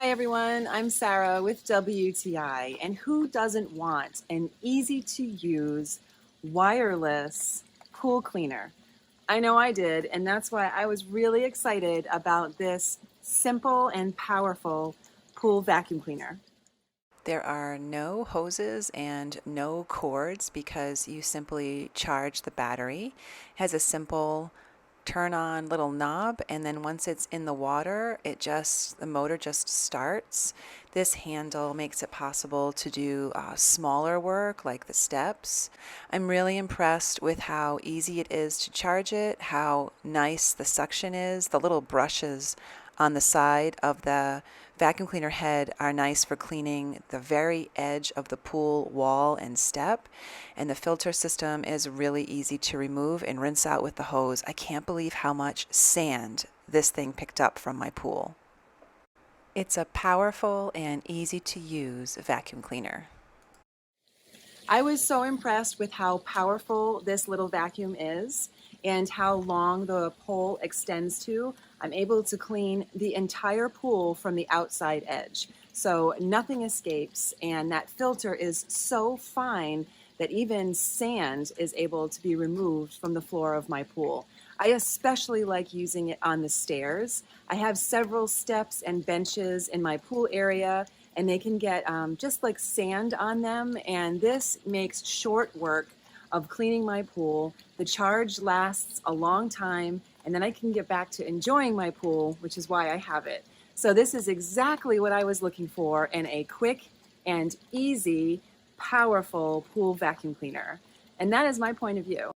Hi everyone, I'm Sarah with WTI, and who doesn't want an easy to use wireless pool cleaner? I know I did, and that's why I was really excited about this simple and powerful pool vacuum cleaner. There are no hoses and no cords because you simply charge the battery. It has a simple turn on little knob, and then once it's in the water, the motor just starts. This handle makes it possible to do smaller work like the steps. I'm really impressed with how easy it is to charge it, how nice the suction is. The little brushes on the side of the vacuum cleaner head are nice for cleaning the very edge of the pool wall and step, and the filter system is really easy to remove and rinse out with the hose. I can't believe how much sand this thing picked up from my pool. It's a powerful and easy to use vacuum cleaner. I was so impressed with how powerful this little vacuum is and how long the pole extends to. I'm able to clean the entire pool from the outside edge, so nothing escapes, and that filter is so fine that even sand is able to be removed from the floor of my pool. I especially like using it on the stairs. I have several steps and benches in my pool area, and they can get just like sand on them, and this makes short work of cleaning my pool. The charge lasts a long time, and then I can get back to enjoying my pool, which is why I have it. So this is exactly what I was looking for in a quick and easy, powerful pool vacuum cleaner. And that is my point of view.